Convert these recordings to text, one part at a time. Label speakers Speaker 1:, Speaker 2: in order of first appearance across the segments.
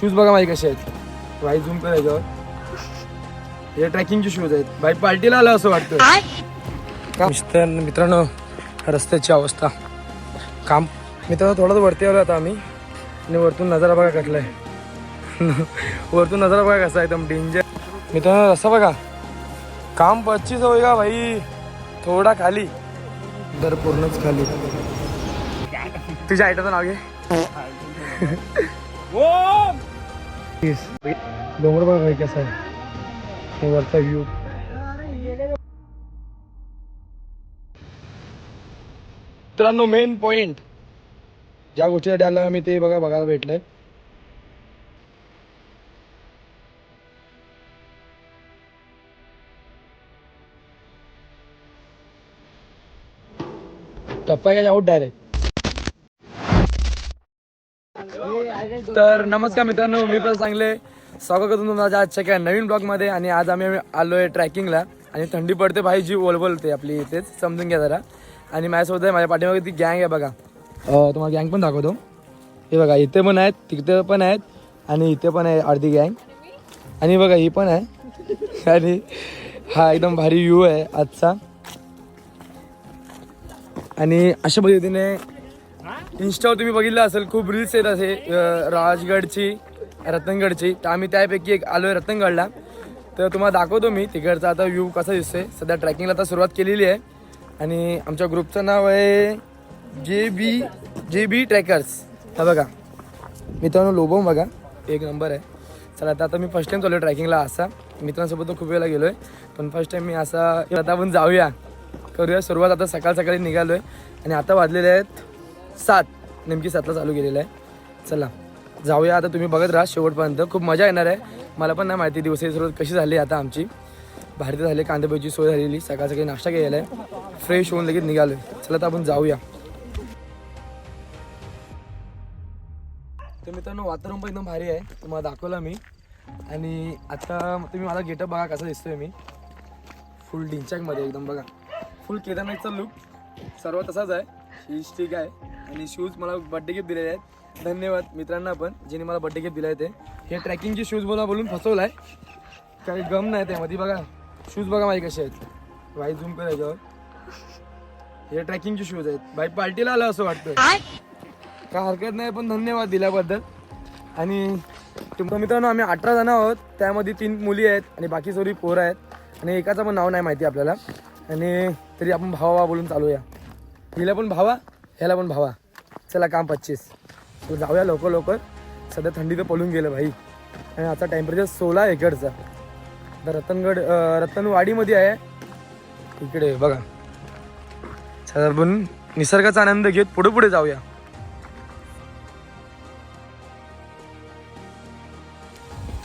Speaker 1: Shoes बघा भाई कसे आहेत भाई, झूम कर याच्यावर. हे ट्रॅकिंगचे शूज आहेत भाई, पार्टीला आलं असं वाटतं. मित्रांनो रस्त्याची अवस्था, काम मित्रांनो थोडंच वरती आलो आता आम्ही आणि वरतून नजारा बघा कसला आहे. वरतून नजारा बघा कसा आहे, एकदम डेंजर. मित्रांनो रस्ता बघा, काम 25 होईगा भाई, थोडा खाली दर पूर्णच खाली. तुझ्या आयटाचं नाव घे. डोंगर बघा भाई कसा आहे, वरचा व्ह्यू. मित्रांनो मेन पॉइंट ज्या गोष्टीसाठी आलो आम्ही ते बघा बघायला भेटलंय. टप्पा काय आउट डायरेक्ट. तर नमस्कार मित्रांनो, मी पण चांगले स्वागत करतो तुमच्या आजच्या एका नवीन ब्लॉगमध्ये. आणि आज आम्ही आलोय ट्रॅकिंगला आणि थंडी पडते भाई, जी बोलते आपली इथेच, समजून घ्या जरा. आणि माझ्यासोबत आहे, माझ्या पाठीमागे ती गँग आहे बघा. तुम्हाला गँग पण दाखवतो. हे बघा इथे पण आहेत, तिथे पण आहेत आणि इथे पण आहे अर्धी गँग. आणि बघा ही पण आहे. आणि हा एकदम भारी व्ह्यू आहे आजचा. आणि अशा पद्धतीने इंस्टावर तुम्ही बघितलं असेल, खूप रील्स येत असे राजगडची, रतनगडची. तर आम्ही त्यापैकी एक आलो आहे रतनगडला. तर तुम्हाला दाखवतो मी तिकडचा आता व्ह्यू कसा दिसतोय. सध्या ट्रॅकिंगला आता सुरुवात केलेली आहे आणि आमच्या ग्रुपचं नाव आहे जे बी ट्रॅकर्स. हा बघा मित्रांनो, लोबो बघा एक नंबर आहे. चला आता मी फर्स्ट टाइम चालू ट्रॅकिंगला. असा मित्रांसोबत तो खूप वेळेला गेलो आहे, पण फर्स्ट टाइम मी असा. आता आपण जाऊया, करूया सुरुवात. आता सकाळी निघालो आहे आणि आता वाजलेले आहेत 7, नेमकी 7ला चालू केलेलं आहे. चला जाऊया आता, तुम्ही बघत राहा शेवटपर्यंत, खूप मजा येणार आहे. मला पण नाही माहिती दिवसाची सुरुवात कशी झाली. आता आमची भारी झाली, कांदेपोहाची सोय झालेली, सकाळी नाश्ता केलेला आहे, फ्रेश होऊन लगेच निघालो आहे. चला आता आपण जाऊया. तर मित्रांनो वातावरण पण एकदम भारी आहे, तुम्हाला दाखवलं मी. आणि आता तुम्ही मला गेटअप बघा कसा दिसतोय मी, फुल डिंचॅकमध्ये एकदम बघा, फुल केदारनाथचा लुक सर्व तसाच आहे. ही स्टिक आहे आणि शूज मला बड्डे गिफ्ट दिलेले आहेत. धन्यवाद मित्रांना पण ज्यांनी मला बड्डे गिफ्ट दिलं आहे. ते हे ट्रॅकिंगचे शूज बोलून फसवलं आहे, काही गम नाही त्यामध्ये. बघा शूज बघा माझे कसे आहेत भाई, झूम कर याच्यावर. हे ट्रॅकिंगचे शूज आहेत भाई, पार्टीला आलं असं वाटतं. काय हरकत नाही, पण धन्यवाद दिल्याबद्दल. आणि तुमचं मित्रांनो आम्ही 18 जण आहोत, त्यामध्ये 3 मुली आहेत आणि बाकी सगळी पोरं आहेत. आणि एकाचं पण नाव नाही माहिती आपल्याला. आणि तरी आपण भावा बोलून चालूया. हिला पण भावा, ह्याला पण भावा. चला काम 25. तर जाऊया लवकर. सध्या थंडी तर पळून गेलं भाई. आणि आता टेम्परेचर 16 इकडचा. तर रतनवाडीमध्ये आहे इकडे बघा. चला पण निसर्गाचा आनंद घेत पुढे जाऊया.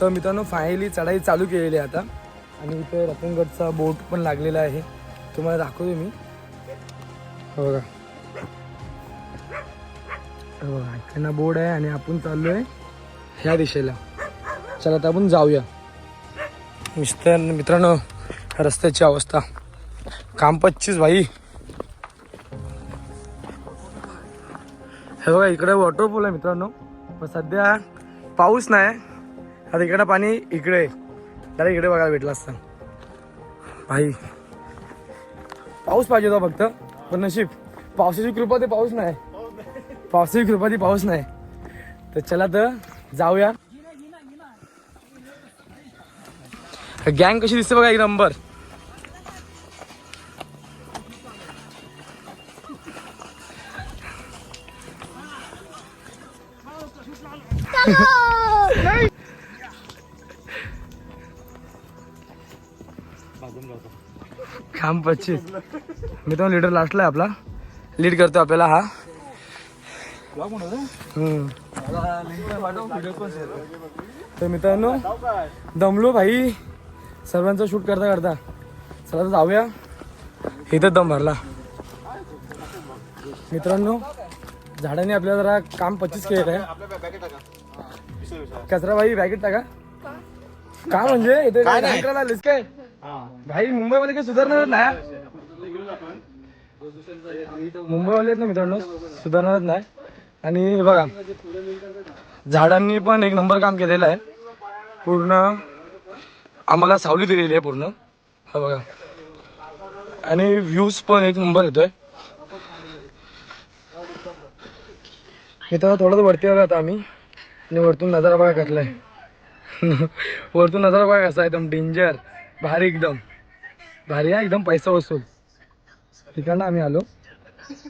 Speaker 1: तर मित्रांनो फायनली चढाई चालू केलेली आहे आता. आणि इथे रतनगडचा बोट पण लागलेला आहे, तुम्हाला दाखवतो मी. बघा इकडनं बोर्ड आहे आणि आपण चाललोय ह्या दिशेला. चला आता आपण जाऊया. मित्रांनो रस्त्याची अवस्था, काम 25 भाई. हे बघा इकडे वॉटरफॉल आहे मित्रांनो, पण सध्या पाऊस नाही. आता इकडं पाणी इकडे डायरेक्ट इकडे बघायला भेटलं असतं भाई. पाऊस पाहिजे होता फक्त, पण नशीब पावसाची कृपा ते पाऊस नाही. पावसाची कृपा ती पाऊस नाही. तर चला तर जाऊया. गँग कशी दिसते बघा, एक नंबर. काम 25. मित्रांनो लीडर लास्टला आहे आपला, लीड करतो आपल्याला हा. तर मित्रांनो दमलो भाई सर्वांचा शूट करता. चला तर जाऊया. इथं दम भरला मित्रांनो. झाडाने आपल्याला जरा काम 25 केलं आहे. कचरा भाई बॅगेट टाका. का म्हणजे इथे काय भाई, मुंबईमध्ये काही सुधारणार नाही. मुंबईवाले आहेत ना मित्रांनो, सुधारणार नाही. आणि बघा झाडांनी पण एक नंबर काम केलेलं आहे. पूर्ण आम्हाला सावली दिलेली आहे पूर्ण. हा बघा आणि व्ह्यूज पण एक नंबर येतोय. इथं थोडंच वरती आलो आता आम्ही आणि वरतून नजारा बघा कसला आहे. वरतून नजारा बघा कसा एकदम डेंजर भारी एकदम भारी आहे एकदम पैसा वसूल ठिकाणं आम्ही आलो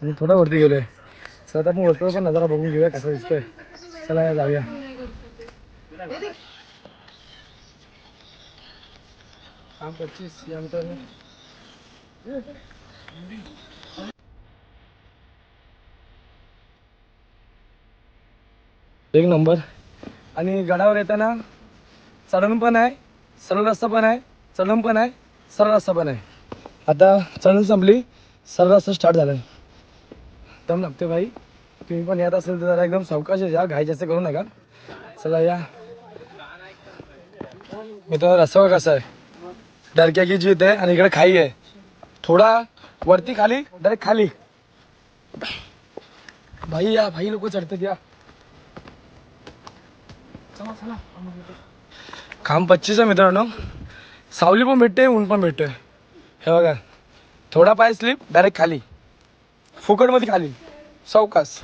Speaker 1: आणि थोडा वरती गेलोय. चला आता आपण वरती पण नजारा बघून घेऊया कसा दिसतोय. चला या जाऊया. काम 25 यानंतर एक नंबर. आणि गडावर येताना चढण पण आहे, सरळ रस्ता पण आहे, चढण पण आहे, सरळ रस्ता पण आहे. आता चढण संपली, सरळ रस्ता स्टार्ट झाला. दम लागते भाई. तुम्ही पण येत असेल तर जरा एकदम सावकाश या, घाई जास्त करू नका. चला या. मित्रांनो रस्ता कसा आहे, डरक्याची जीत आहे आणि इकडे खाई आहे. थोडा वरती खाली डायरेक्ट खाली. भाई या, भाई लोक चढतात या. चला चला. खांब 25 आहे मित्रांनो. सावली पण भेटते, ऊन पण भेटतोय. हे बघा थोडा पाय स्लिप डायरेक्ट खाली, फुकटमध्ये खाली सावकाश.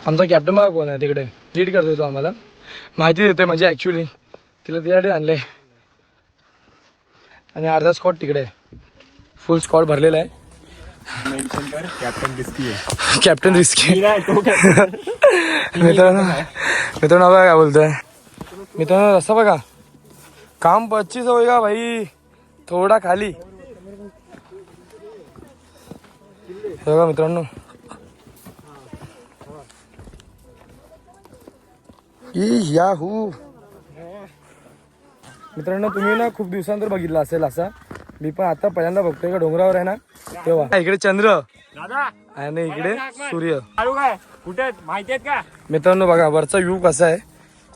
Speaker 1: आमचा कॅप्टन बघा कोण आहे तिकडे, लीड करतोय तो आम्हाला, माहिती देतोय म्हणजे ॲक्च्युली तिला त्यासाठी आणले. आणि अर्धा स्कॉट तिकडे फुल स्कॉट भरलेला आहे. कॅप्टन रिस्की मित्रांनो. मित्रांनो बघा काय बोलतोय. मित्रांनो रस्ता बघा, काम 25 होईगा भाई, थोडा खाली. बघा मित्रांनो याहू. मित्रांनो तुम्ही ना खूप दिवसांतर बघितलं असेल असा, मी पण आता पहिल्यांदा बघतोय का डोंगरावर आहे ना तेव्हा. इकडे चंद्र आणि इकडे सूर्य
Speaker 2: कुठे माहिती आहेत का
Speaker 1: मित्रांनो. बघा वरचा व्ह्यू कसा आहे,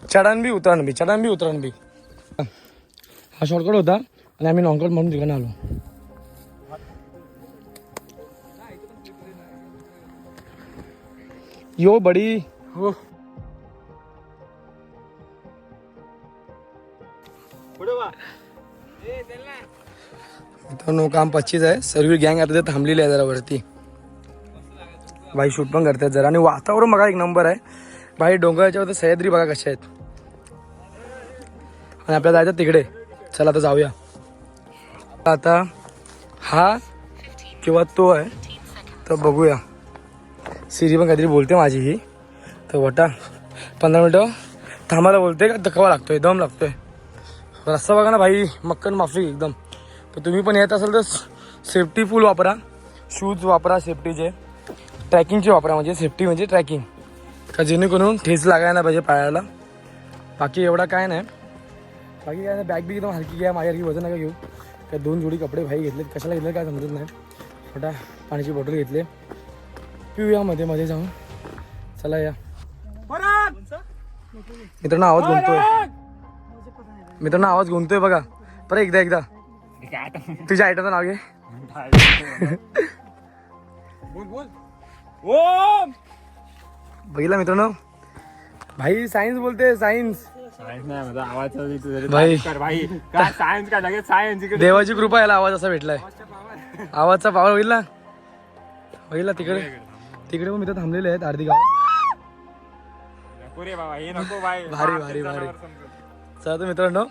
Speaker 1: चढण बी उतरण बी, चढण बी उतरण बी. हा शॉर्टकट होता आणि आम्ही लॉंगकट म्हणून ठिकाणी आलो. यो बडी हो. मित्रांनो काम 25 आहे. सर्व गँग आता थांबलेली आहे जरा वरती. भाई शूट पण करतात जरा. आणि वातावरण बघा एक नंबर आहे भाई. डोंगराच्या वरती सह्याद्री बघा कशा आहेत. आणि आपल्याला जायचं तिकडे. चला आता जाऊया. आता हा किंवा तो आहे तर बघूया. सिरी पण काहीतरी बोलते माझी ही, तर वटा 15 मिनटं थांबायला बोलते का धक्का लागतोय, दम लागतोय. रस्ता बघा ना भाई, मक्कन माफी एकदम. तर तुम्ही पण येत असाल तर सेफ्टी फुल वापरा, शूज वापरा सेफ्टीचे, ट्रॅकिंगचे वापरा. म्हणजे सेफ्टी म्हणजे ट्रॅकिंग का जेणेकरून ठेच लागायला नाही पाहिजे पायाला. बाकी एवढा काय नाही, बाकी काय नाही. बॅग बी एकदम हलकी घ्या, माझ्यासारखी वजन नका घेऊ. काय 2 जोडी कपडे भाई घेतले, कशाला घेतले काय समजत नाही. छोटा पाण्याची बॉटल घेतली, पिऊया मध्ये मध्ये जाऊन. चला या. मित्रांनो आवाज गुंतोय, मित्रांनो आवाज गुंतोय बघा. परत एकदा तुझ्या आयटमचं नाव घे. बघितला मित्रांनो भाई सायन्स बोलते, सायन्स. भाई
Speaker 2: सायन्स का लगेच सायन्स.
Speaker 1: देवाची कृपा याला आवाज असा भेटलाय. आवाजचा पावर बघितला बघितला. तिकडे तिकडे पण मित्र थांबलेले आहेत अर्धी गाव. भारी भारी भारी. चला तर मित्रांनो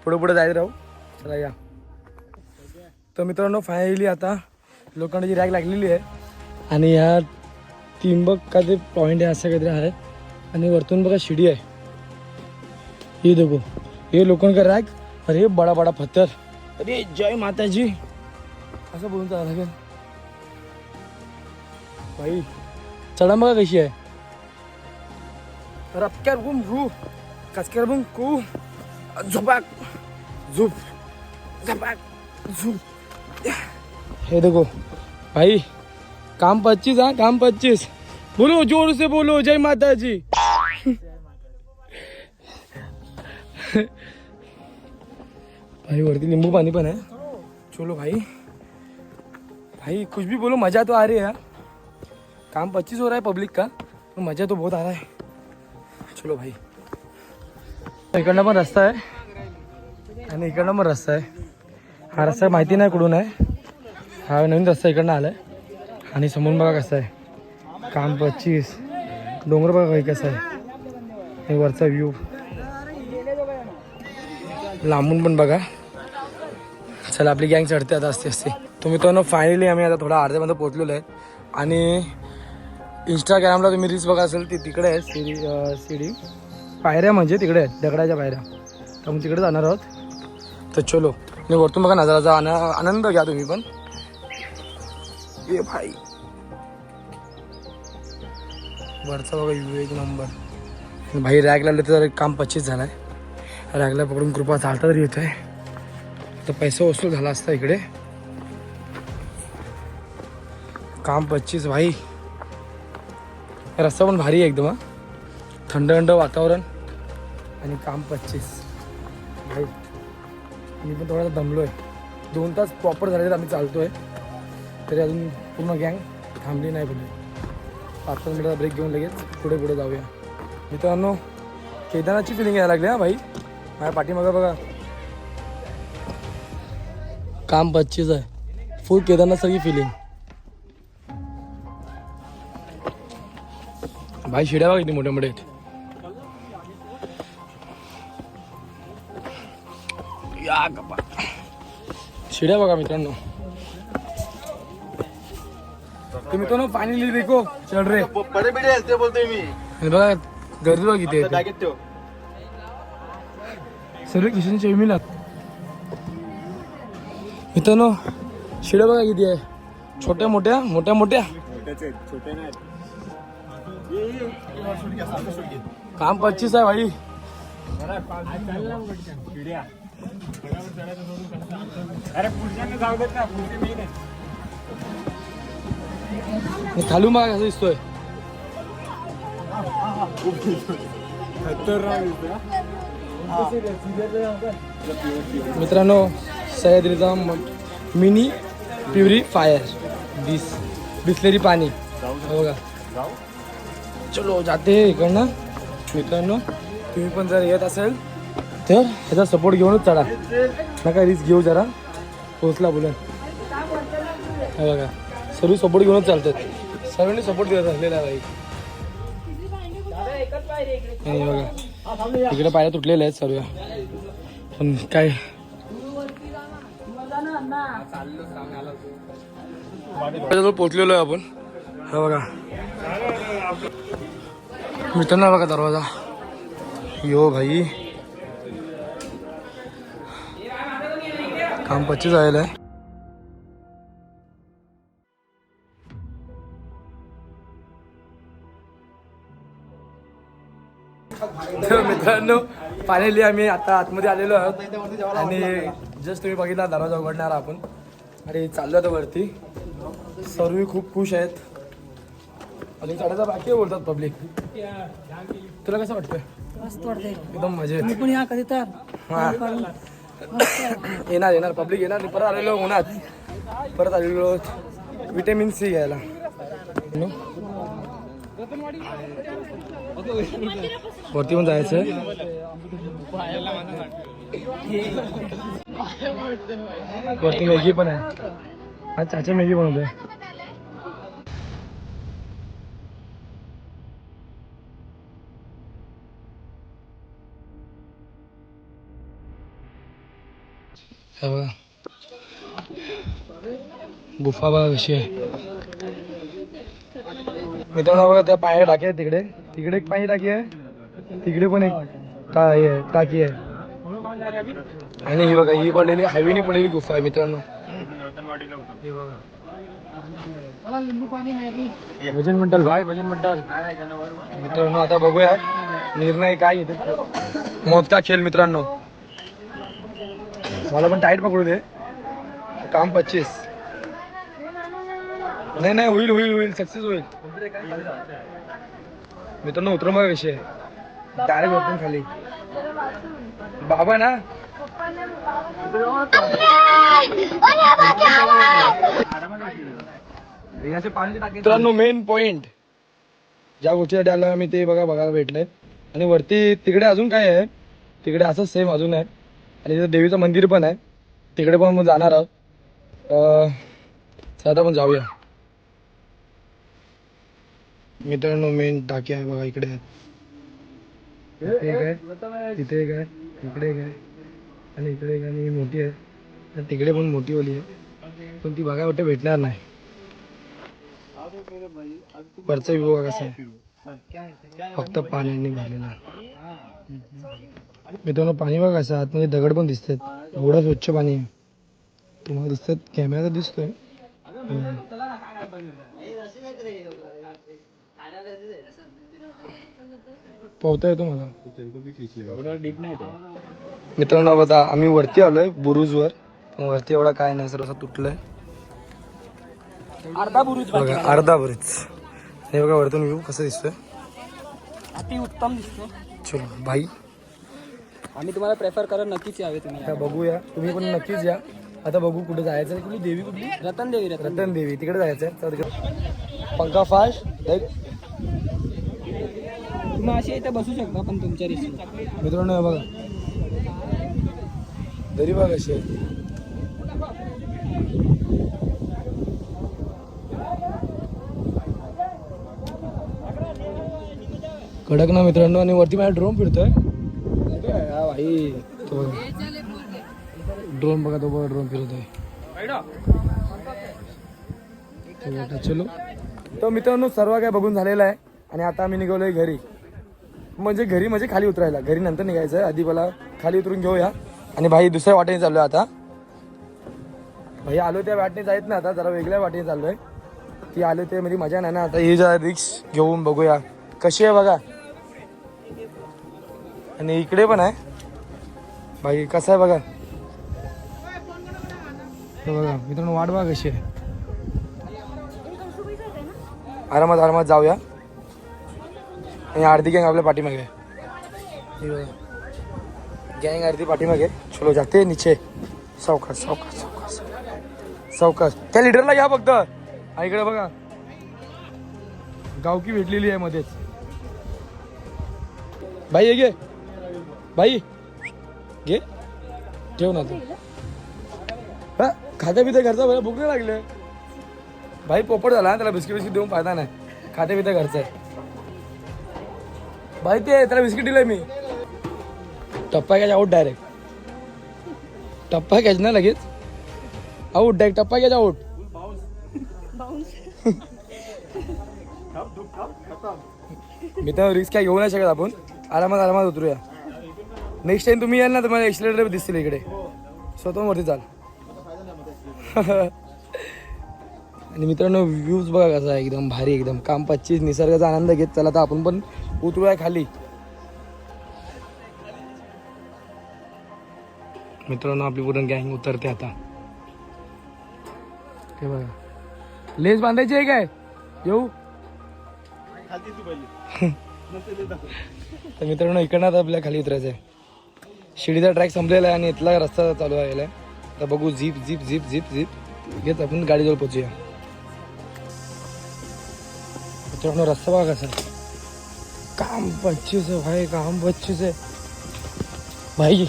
Speaker 1: पुढे पुढे जायचं राहू. चला या. तर मित्रांनो फायनली आता लोखंडाची रॅक लागलेली आहे आणि ह्या तिंबक का ते पॉईंट आहे असं काहीतरी आहे. आणि वरतून बघा शिडी आहे. ये देखो ये लोखंड का रॅक. अरे बडा बडा पत्थर. अरे जय माताजी असं बोलून चालायला लागेल भाई. चढा बघा कशी आहे. रपक्यार बुम रू कचक्यार बुम कू झोपाक झोप झपाक झोप. हे देखो भाई काम 25. हाँ काम 25. बोलो जोर से बोलो जय माता जी. भाई वरती नींबू पानी पण है. चलो भाई भाई कुछ भी बोलो मजा तो आ रही है. काम 25 हो रहा है पब्लिक का, पण मजा तो बहुत आ रहा है. चलो भाई. इकडनं पण रस्ता आहे आणि इकडनं पण रस्ता आहे. हा रस्ता माहिती नाही कुठून आहे. हा नवीन रस्ता इकडनं आलाय. आणि समोरून बघा कसं आहे काम 25. डोंगर बघा काही कसं आहे. हे वरचा व्ह्यू लांबून पण बघा. चला आपली गँग चढते आता असते असते. तुम्ही मित्रांनो फायनली आम्ही आता थोडा अर्ध्यापर्यंत पोहोचलेलो आहे. आणि इंस्टाग्रामला तुम्ही रील्स बघा असेल ती तिकडे आहे सीडी पायऱ्या म्हणजे तिकडे आहेत दगडाच्या पायऱ्या. तर मग तिकडे जाणार आहोत. तर चलो. आणि वरतून बघा नजाराचा आनंद घ्या तुम्ही पण. ये भाई वरचा बघा व्ह्यू एक नंबर. भाई रॅग लागले तर काम 25 झालं आहे. रॅगला पकडून कृपा चालता तरी येत आहे. तर पैसा वसूल झाला असता इकडे. काम 25 भाई. रस्ता पण भारी आहे एकदम. थंड थंड वातावरण आणि काम 25 भाई. मी पण थोडासा दमलो आहे. 2 तास प्रॉपर झाले आम्ही चालतोय तरी अजून पूर्ण गँग थांबली नाही कुठे. 5 मिनिटाचा ब्रेक घेऊन लगेच पुढे पुढे जाऊया. मित्रांनो केदारनाथची फिलिंग यायला लागली हा भाई. माझ्या पाठीमागं बघा काम 25 आहे. फुल केदारनाथ सगळी फिलिंग. भाई शिड्या बघा किती मोठ्या मोठ्या आहेत. या गप्पा शिड्या बघा मित्रांनो. मित्रांनो फायनली देखो चल रे.
Speaker 3: बडे बडे ते बोलतोय मी.
Speaker 1: आणि बघा गर्दी बघा किती आहे.
Speaker 3: बॅगेत ठेव.
Speaker 1: सर्व किशन चेमीला मित्रांनो शिड्या बघा किती आहे. छोट्या मोठ्या मोठ्या मोठ्या.
Speaker 2: छोटे नाही.
Speaker 1: काम 25 आहे भाई.
Speaker 2: अरे पुढच्या जाऊ देत ना. पुढचे मी नाही.
Speaker 1: खालून बघा कसं दिसतोय. मित्रांनो सह्याद्रीचा मिनी प्युरिफायर बिसलेरी पाणी बघा. चलो जाते इकडनं. मित्रांनो तुम्ही पण जर येत असेल तर ह्याचा सपोर्ट घेऊनच चढा. नका रिस्क घेऊ जरा. पोचला बोलून हे बघा सर्व सपोर्ट घेऊनच चालतात. सर्वांनी सपोर्ट देत असलेला आहे भाई. बघा इकडे पायऱ्या तुटलेल्या आहेत सर्व. पण काय पोचलेलो आहे आपण. हा बघा मित्रांनो बघा दरवाजा. यो भाई काम 25 आलेलं आहे. तर मित्रांनो फायनली आम्ही आता आतमध्ये आलेलो आहोत. आणि जस्ट तुम्ही बघितला दरवाजा उघडणार आपण. आणि चाललो आता वरती. सर्व खूप खुश आहेत. आणि चढायचा बाकी बोलतात पब्लिक. तुला कसं वाटतंय?
Speaker 4: मस्त वाटतंय.
Speaker 1: एकदम मजेत.
Speaker 4: मी पण या कधी तर
Speaker 1: हा येणार पब्लिक येणार. परत आलेलो उन्हात. परत आलेलो विटॅमिन सी घ्यायला. वरती पण जायचं. वरती मॅगी पण आहे. आज चाचा मॅगी बनवतोय. बघा गुफा बघा कशी आहे. मित्रांनो बघा त्या पाणी टाकी आहे तिकडे. तिकडे एक पाणी टाकी आहे. तिकडे पण एक टाकी आहे. आणि ही बघा ही पडलेली हायवेनी पडलेली गुफा आहे मित्रांनो. भजन मंडल भाई भजन मंडल. मित्रांनो आता बघूया निर्णय काय येते. मोजका खेळ मित्रांनो. मला पण टाईट पकडू दे. काम 25 नाही होईल होईल होईल सक्सेस होईल. मित्रांनो उतरून बघा विषय. डायरेक्ट वरतून खाली. बाबा ना मित्रांनो मेन पॉइंट ज्या गोष्टीसाठी आलो आम्ही ते बघायला भेटले. आणि वरती तिकडे अजून काय आहे, तिकडे असं सेम अजून आहे. आणि तिथे देवीचं मंदिर पण आहे, तिकडे पण मग जाणार आहोत. चला आता पण जाऊया. मित्रांनो मेन टाकी आहे बघा, इकडे आहे. इथे एक आहे, तिथे एक आहे, इकडे एक आहे आणि इकडे एक आणि मोठी आहे. आणि तिकडे पण मोठी ओली आहे, पण ती बघायला वाटतं भेटणार नाही. वरचा व्ह्यू बघा कसा आहे, फक्त पाण्याने भरलेला. मित्रांनो पाणी बघा कसं, आतमध्ये दगड पण दिसतात, एवढं स्वच्छ पाणी आहे. तुम्हाला दिसतात, कॅमेरा तर दिसतोय. पोहता येतो मला. मित्रांनो बघा आम्ही वरती आलोय बुरुजवर, पण वरती एवढा काय नाही, सर्व असं तुटलंय.
Speaker 2: अर्धा बुरुज
Speaker 1: बघा अर्धा बुरुज. हे बघा वरतून व्ह्यू कसं दिसतोय,
Speaker 2: अति उत्तम दिसतो.
Speaker 1: चलो भाई
Speaker 2: आम्ही तुम्हाला प्रेफर करत नक्कीच यावे तुम्ही.
Speaker 1: आता बघूया, तुम्ही पण नक्कीच या. आता बघू कुठे जायचं. कुठली देवी, कुठली
Speaker 2: रतन
Speaker 1: देवी, तिकडे जायचंय. पंखा फास्ट
Speaker 2: तुम्ही अशी इथे बसू शकता, पण तुमच्या रिस्क.
Speaker 1: मित्रांनो हे बघा दरी बघा कशी आहे. कडक ना मित्रांनो. आणि वरती माझा ड्रोन फिरतोय भाई, तो बघा ड्रोन, बघा तो बघा ड्रोन फिरतोय. चलो तर मित्रांनो सर्व काय बघून झालेलं आहे. आणि आता आम्ही निघालोय घरी. म्हणजे खाली उतरायला. घरी नंतर निघायचं आहे, आधी मला खाली उतरून घेऊया. आणि भाई दुसऱ्या वाटेने चाललोय आता. भाई आलो त्या वाटेने जायत ना, आता जरा वेगळ्या वाटेने चाललोय. ती आलो ते म्हणजे मजा नाही ना. आता ही जरा रिक्स घेऊन बघूया कशी आहे बघा. आणि इकडे पण आहे भाई, कसं आहे बघा. बघा मित्रांनो वाट बघा कशी आहे. आरामात जाऊया. आणि अर्धी गँग आपल्या पाठीमागे, गँग अर्धी पाठीमागे. चलो जाते नीचे. सावकाश. त्या लिडरला घ्या फक्त. इकडे बघा गावकी भेटलेली आहे मध्येच. भाई हे घे, भाई घे, ठेव ना तू. खात्या पित्या घरचा बरं, भूक नाही लागले भाई. पोपट झाला, त्याला बिस्किट देऊन फायदा नाही. खात्या पित्या घरचं आहे भाई. ते त्याला बिस्किट दिलंय मी. टप्पा घ्यायचा आऊट डायरेक्ट. टप्पा घ्यायचा ना लगेच आऊट डायरेक्ट. टप्पा घ्यायचा आऊट. मी तर रिस्क काय घेऊ नाही शकत आपण. आरामात उतरूया. नेक्स्ट टाइम तुम्ही याल ना तर मला एक्सिलेटर दिसतील इकडे. स्वतः वरती चाल. आणि मित्रांनो व्ह्यूज बघा कसा आहे, एकदम भारी, एकदम काम 25. निसर्गाचा आनंद घेत चला तर आपण पण उतरूया खाली. मित्रांनो आपली पूर्ण गँग उतरते आता. हे बघा लेस बांधायची आहे काय, येऊ. तर मित्रांनो इकडनं आता आपल्या खाली उतरायचं आहे. शिडीचा ट्रॅक संपलेला आहे आणि इथला रस्ता चालू आहे. तर बघू झीप घेत आपण गाडीजवळ पोहोचूया. मित्रांनो रस्ता बघा कसा. काम 25 आहे भाई, काम 25 आहे भाई.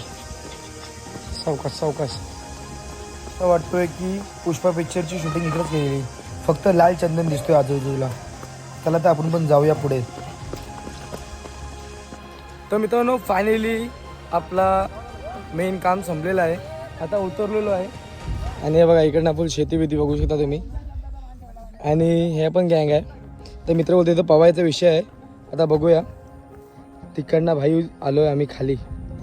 Speaker 1: सावकाश. असं वाटतोय की पुष्पा पिक्चरची शूटिंग इकडेच केलेली, फक्त लाल चंदन दिसतोय आजूबाजूला. चला तर आपण पण जाऊया पुढे. तर मित्रांनो फायनली आपला मेन काम संपलेलं आहे. आता उतरलेलो आहे. आणि हे बघा इकडनं आपण शेती बघू शकता तुम्ही. आणि हे पण गँग आहे. तर मित्र बोलते इथं पवायचा विषय आहे. आता बघूया. तिकडनं भाई आलोय आम्ही खाली.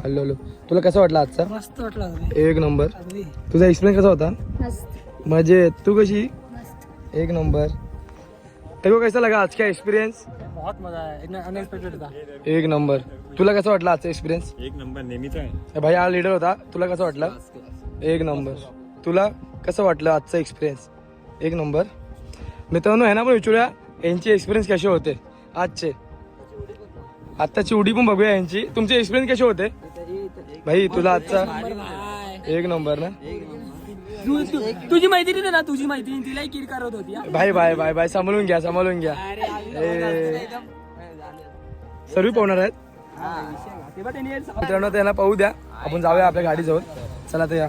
Speaker 1: आलो. तुला कसं वाटलं आजचा?
Speaker 2: मस्त वाटलं.
Speaker 1: एक नंबर. तुझा एक्सपिरियन्स कसा होता? म्हणजे तू कशी? एक नंबर. तेरे को कैसा लगा आज का एक्सपीरियंस?
Speaker 2: बहुत मजा आया, अनएक्सपेक्टेड था.
Speaker 1: एक नंबर. तुला कसं वाटलं आजचा एक्सपिरियन्स?
Speaker 2: एक नंबर नेहमीच आहे
Speaker 1: भाई हा लीडर होता. तुला कसं वाटलं? एक नंबर. तुला कसं वाटलं आजचा एक्सपिरियन्स? एक नंबर. मित्रांनो ह्यांना पण विचारूया यांचे एक्सपिरियन्स कसे होते आजचे. आत्ताची उडी पण बघूया यांची. तुमचे एक्सपिरियन्स कसे होते भाई? तुला आजचा एक नंबर ना.
Speaker 3: तुझी मैत्रीण आहे ना, तुझी मैत्रीण तिलाही किर करत होती हा.
Speaker 1: भाई बाय बाय बाय, सांभाळून घ्या सांभाळून घ्या. सर्व पाहुणार आहेत मित्रांनो, त्यांना पाहू द्या. आपण जाऊया आपल्या गाडीजवळ. चला तर या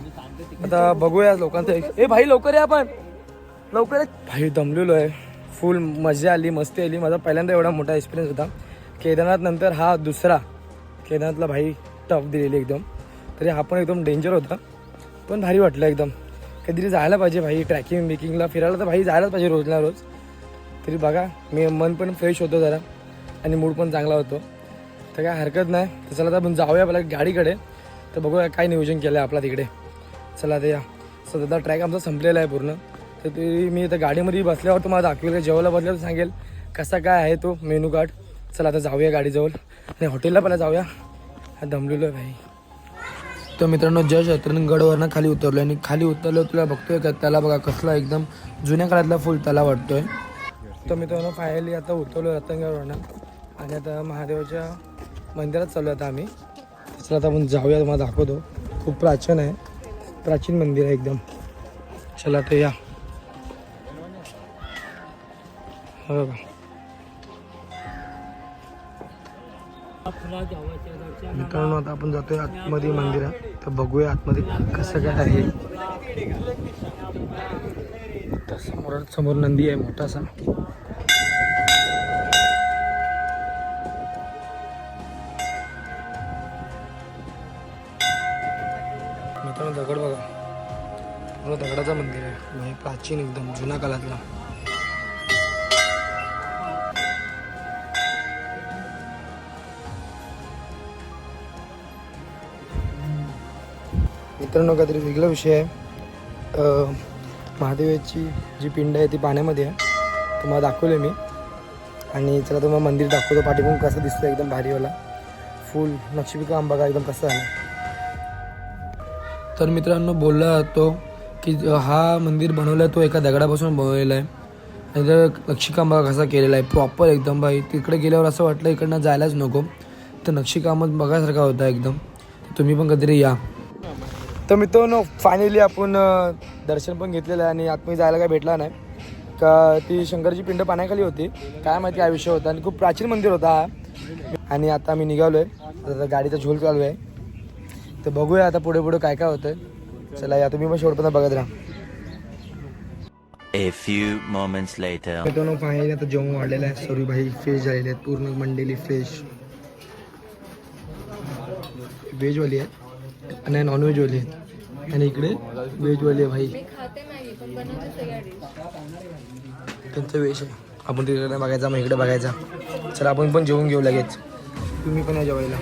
Speaker 1: आता बघूया लोकांचं. ए भाई लवकर या, आपण लवकर या. भाई दमलेलो आहे, फुल मजा आली, मस्ती आली. माझा पहिल्यांदा एवढा मोठा एक्सपिरियन्स होता. केदारनाथ नंतर हा दुसरा. केदारनाथला भाई टफ दिलेली एकदम, तरी हा पण एकदम डेंजर होता, पण भारी वाटलं एकदम. कधीतरी जायला पाहिजे भाई, ट्रॅकिंग बिकिंगला फिरायला तर भाई जायलाच पाहिजे रोजला रोज. तरी बघा, मी मन पण फ्रेश होतो जरा आणि मूड पण चांगला होतो, तर काय हरकत नाही. तर चला तर आपण जाऊया आपल्या गाडीकडे, तर बघूया काय नियोजन केलं आहे आपला तिकडे. चला तर या. सध्या ट्रॅक आमचा संपलेला आहे पूर्ण. तर ते मी आता गाडीमध्ये बसल्यावर तुम्हाला दाखवेल, जेवायला बसल्यावर सांगेल कसा काय आहे तो मेनू कार्ड. चला आता जाऊया गाडीजवळ आणि हॉटेलला पहिला जाऊया. दमलेलो आहे भाई. तर मित्रांनो, जस्ट रतनगडवरनं खाली उतरलो आणि खाली उतरलो तुला बघतोय का त्याला बघा कसला एकदम जुन्या काळातला फुल त्याला वाटतोय. तर मित्रांनो फायनली आता उतरलो रतनगडवरनं आणि आता महादेवाच्या मंदिरात चाललो आता आम्ही. चला आता आपण जाऊया, तुम्हाला दाखवतो. खूप प्राचीन आहे, प्राचीन मंदिर आहे एकदम. चला तर या. हो बघा मित्रांनो, आता आपण जातोय आतमध्ये मंदिरात, तर बघूया आतमध्ये कसं काय आहे. समोर नंदी आहे मोठासा. मित्रांनो दगड बघा, पूर्ण दगडाचं मंदिर आहे, म्हणजे प्राचीन एकदम जुन्या काळातला. मित्रांनो काहीतरी वेगळा विषय आहे. महादेवाची जी पिंड आहे ती पाण्यामध्ये आहे, तुम्हाला दाखवलं मी. आणि चला तुम्हाला मंदिर दाखवतो. पाठीमागून कसं दिसतं एकदम भारीवाला फुल नक्षीकाम बघा एकदम कसं आहे. तर मित्रांनो बोलला जातो की हा मंदिर बनवला आहे तो एका दगडापासून बनवलेला आहे आणि तर नक्षीकाम बघा कसा केलेला आहे प्रॉपर एकदम. भाई तिकडे गेल्यावर असं वाटलं इकडनं जायलाच नको, तर नक्षीकामच बघायसारखा होता एकदम. तुम्ही पण कधीतरी या. तर मित्रांनो फायनली आपण दर्शन पण घेतलेलं आहे आणि आतमध्ये जायला काय भेटला नाही का. ती शंकरची पिंड पाण्याखाली होती, काय माहिती काय विषय होता. आणि खूप प्राचीन मंदिर होता हा. आणि आता आम्ही निघालो आहे, आता गाडीचा झोल चालू आहे, तर बघूया आता पुढे पुढे काय काय होतं. चला या, तुम्ही पण शेवटपर्यंत बघत राहा.
Speaker 4: A few moments later.
Speaker 1: मित्रांनो फायनली आता जेवण वाढलेलं आहे. सॉरी भाई फ्रेश झालेले आहेत, पूर्ण मंडेली फ्रेश. व्हेजवाली आहे आणि नॉनव्हेजवाली आहे आणि इकडे व्हेजवाली आहे भाई. त्यांचं वेश आहे, आपण तिकडे बघायचा मग इकडे बघायचा. चला आपण पण जेवून घेऊ लगेच. तुम्ही पण या जेवायला.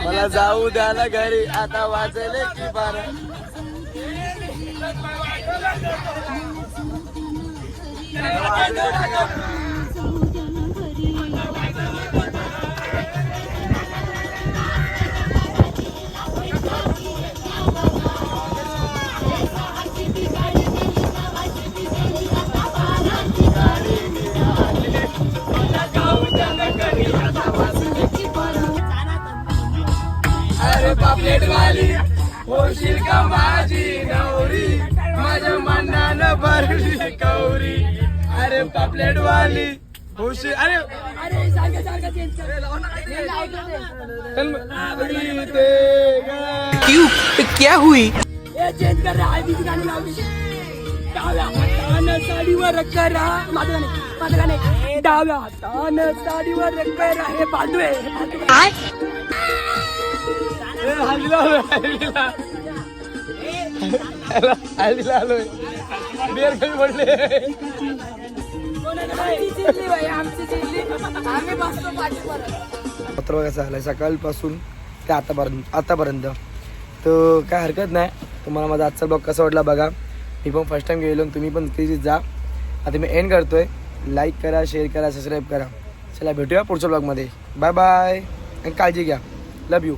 Speaker 1: मला जाऊ द्या ना घरी, आता वाजले की 12. अरे पापलेट वाली होशील का माझी नवरी, माझ्या मनानं भरली कौरी. अरे पापलेट वाली होशील. अरे
Speaker 3: क्या हुई चेंज कर रहा है गाणी लावली. डाव्या हातानं साडीवर करा माझं गाणे डाव्या हातानं साडीवर करा. हे बाजू आहे
Speaker 1: हल्लीला आलोय. बिअर कमी पडले.
Speaker 3: आमची चिल्ली भाई आमची चिल्ली आम्ही बसतो पाठी परत
Speaker 1: पत्र बघा कसं आलं सकाळपासून ते आतापर्यंत तर काय हरकत नाही. तुम्हाला माझा आजचा ब्लॉग कसा वाटला बघा. मी पण फर्स्ट टाइम गेलो तुम्ही पण प्लीज जा. आता मी एंड करतोय. लाईक करा, शेअर करा, सबस्क्राईब करा. चला भेटूया पुढच्या ब्लॉगमध्ये. बाय बाय आणि काळजी घ्या. लव यू.